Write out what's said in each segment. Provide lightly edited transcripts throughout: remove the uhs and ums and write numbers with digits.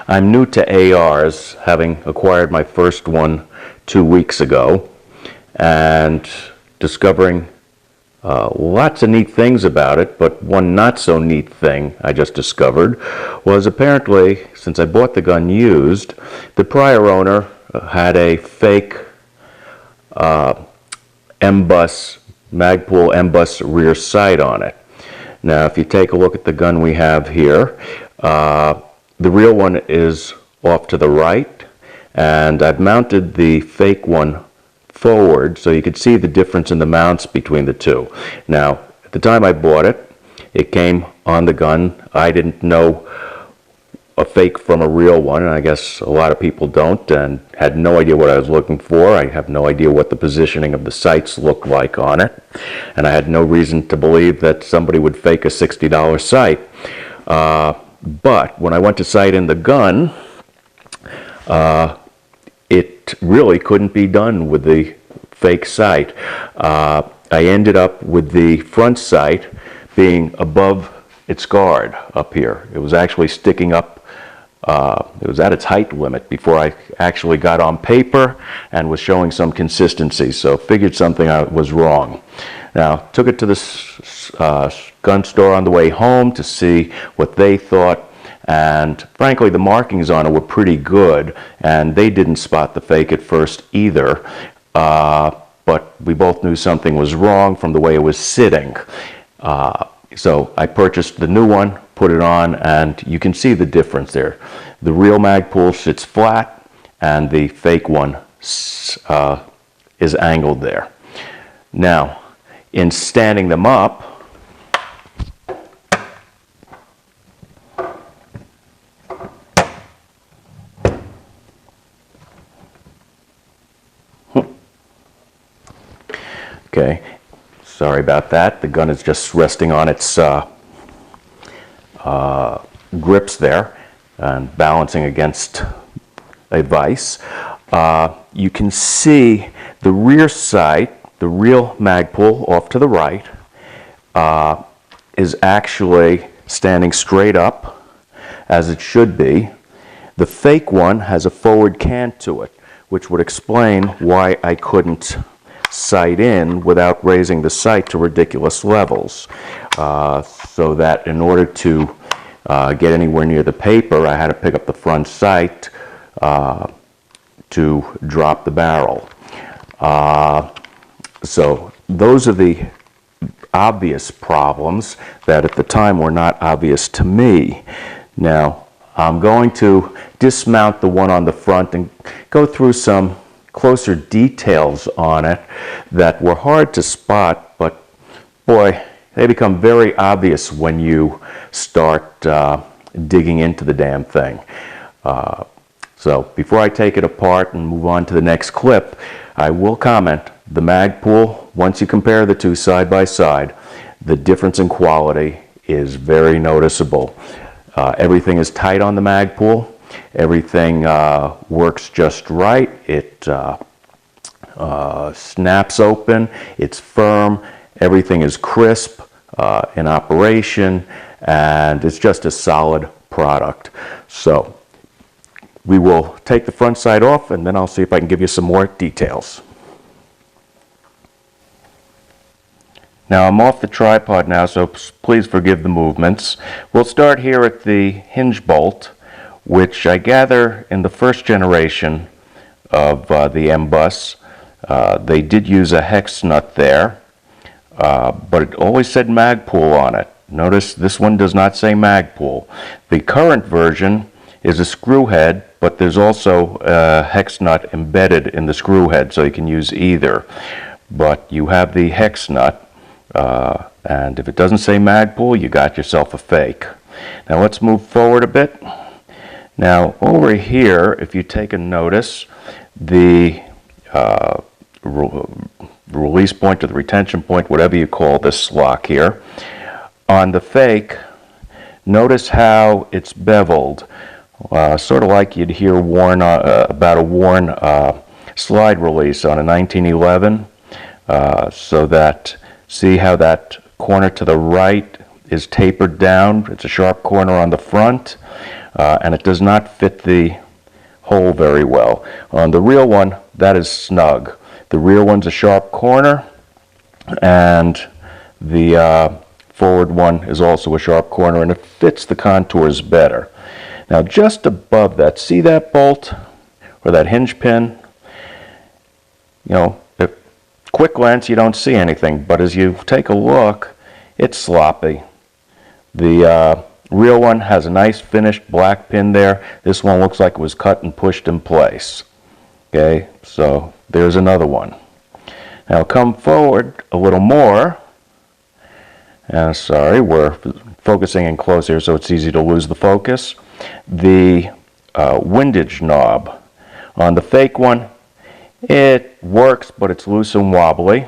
I'm new to ARs, having acquired my first one 2 weeks ago, and discovering lots of neat things about it, but one not so neat thing I just discovered was apparently, since I bought the gun used, the prior owner had a fake MBUS, Magpul MBUS rear sight on it. Now if you take a look at the gun we have here, the real one is off to the right, and I've mounted the fake one forward so you could see the difference in the mounts between the two. Now at the time I bought it, it came on the gun. I didn't know a fake from a real one, and I guess a lot of people don't, and had no idea what I was looking for. I have no idea what the positioning of the sights looked like on it, and I had no reason to believe that somebody would fake a $60 sight. But when I went to sight in the gun, it really couldn't be done with the fake sight. I ended up with the front sight being above its guard up here. It was actually sticking up. It was at its height limit before I actually got on paper and was showing some consistency, so figured something was wrong. Now, took it to the gun store on the way home to see what they thought, and frankly the markings on it were pretty good, and they didn't spot the fake at first either, but we both knew something was wrong from the way it was sitting. So I purchased the new one, put it on, and you can see the difference there. The real Magpul sits flat, and the fake one is angled there. Now, in standing them up, okay, sorry about that. The gun is just resting on its grips there and balancing against a vise. You can see the rear sight, the real Magpul off to the right, is actually standing straight up as it should be. The fake one has a forward cant to it, which would explain why I couldn't sight in without raising the sight to ridiculous levels. So that in order to get anywhere near the paper, I had to pick up the front sight to drop the barrel. So those are the obvious problems that at the time were not obvious to me. Now I'm going to dismount the one on the front and go through some closer details on it that were hard to spot, but boy, they become very obvious when you start digging into the damn thing. So before I take it apart and move on to the next clip, I will comment, the Magpul, once you compare the two side by side, the difference in quality is very noticeable. Everything is tight on the Magpul. Everything works just right. It snaps open. It's firm. Everything is crisp in operation, and it's just a solid product. So we will take the front sight off, and then I'll see if I can give you some more details. Now I'm off the tripod now, so please forgive the movements. We'll start here at the Hinge Bolt, which I gather in the first generation of the MBUS, they did use a hex nut there, but it always said Magpul on it. Notice this one does not say Magpul. The current version is a screw head, but there's also a hex nut embedded in the screw head, so you can use either. But you have the hex nut, and if it doesn't say Magpul, you got yourself a fake. Now let's move forward a bit. Now over here, if you take a notice, the release point or the retention point, whatever you call this lock here, on the fake, notice how it's beveled, sort of like you'd hear about a worn slide release on a 1911, so that, see how that corner to the right is tapered down. It's a sharp corner on the front, and it does not fit the hole very well. On the real one, that is snug. The rear one's a sharp corner, and the forward one is also a sharp corner, and it fits the contours better. Now just above that, see that bolt or that hinge pin? You know, at quick glance you don't see anything, but as you take a look, it's sloppy. The real one has a nice finished black pin there. This one looks like it was cut and pushed in place. Okay, so there's another one. Now come forward a little more. Sorry, we're focusing in close here so it's easy to lose the focus. The windage knob. On the fake one, it works, but it's loose and wobbly.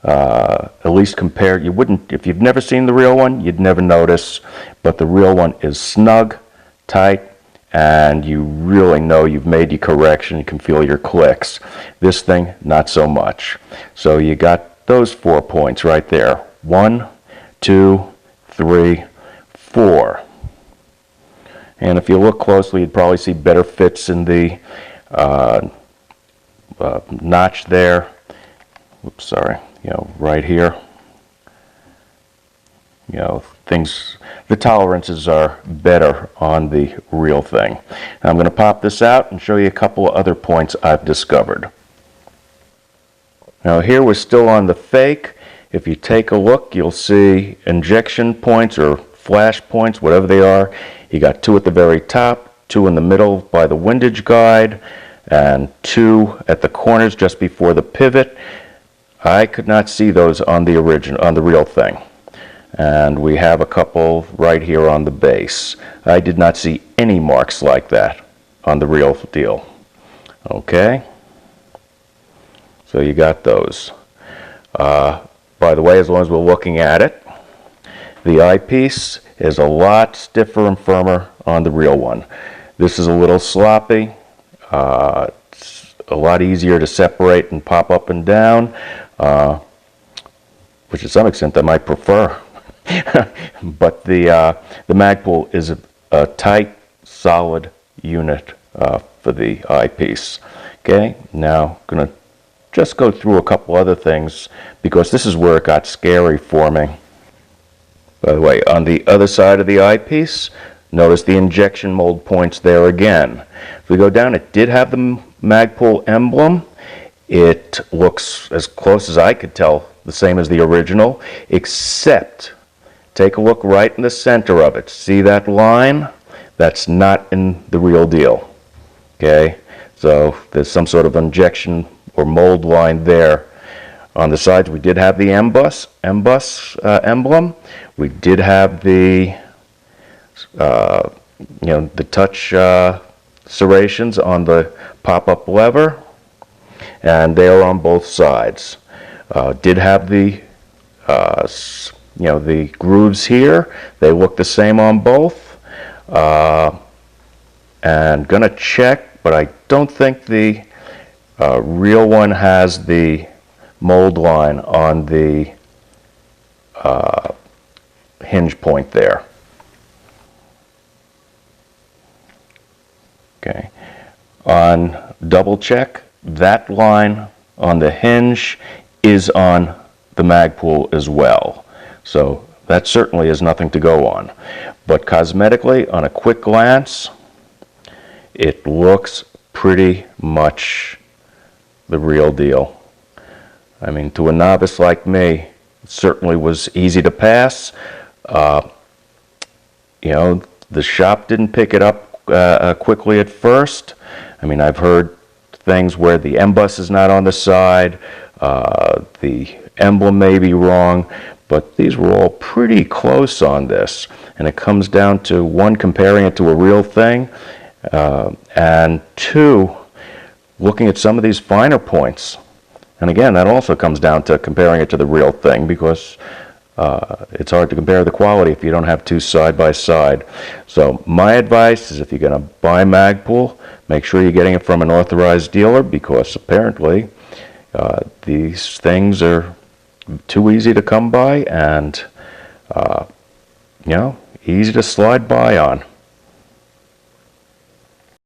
At least compared, you wouldn't, if you've never seen the real one, you'd never notice, but the real one is snug, tight, and you really know you've made your correction. You can feel your clicks. This thing, not so much. So you got those 4 points right there. 1, 2, 3, 4. And if you look closely, you'd probably see better fits in the notch there. Oops, sorry. You know, right here. You know, the tolerances are better on the real thing. Now I'm going to pop this out and show you a couple of other points I've discovered. Now here we're still on the fake. If you take a look, you'll see injection points or flash points, whatever they are. You got 2 at the very top, 2 in the middle by the windage guide, and 2 at the corners just before the pivot. I could not see those on the real thing. And we have a couple right here on the base. I did not see any marks like that on the real deal. Okay? So you got those. By the way, as long as we're looking at it, the eyepiece is a lot stiffer and firmer on the real one. This is a little sloppy. It's a lot easier to separate and pop up and down, which to some extent I might prefer. But the Magpul is a tight, solid unit for the eyepiece. Okay, now I'm going to just go through a couple other things because this is where it got scary for me. By the way, on the other side of the eyepiece, notice the injection mold points there again. If we go down, it did have the Magpul emblem. It looks, as close as I could tell, the same as the original, except take a look right in the center of it. See that line? That's not in the real deal. Okay, so there's some sort of injection or mold line there. On the sides, we did have the MBUS emblem. We did have the the touch serrations on the pop-up lever, and they are on both sides. Did have the the grooves here. They look the same on both. And gonna check, but I don't think the real one has the mold line on the hinge point there. Okay, on double check, that line on the hinge is on the Magpul as well. So that certainly is nothing to go on. But cosmetically, on a quick glance, it looks pretty much the real deal. I mean, to a novice like me, it certainly was easy to pass. The shop didn't pick it up quickly at first. I mean, I've heard things where the MBUS is not on the side, the emblem may be wrong, but these were all pretty close on this. And it comes down to, 1, comparing it to a real thing, and 2, looking at some of these finer points. And again, that also comes down to comparing it to the real thing, because it's hard to compare the quality if you don't have 2 side by side. So my advice is, if you're going to buy Magpul, make sure you're getting it from an authorized dealer, because apparently these things are too easy to come by, and You know, easy to slide by on.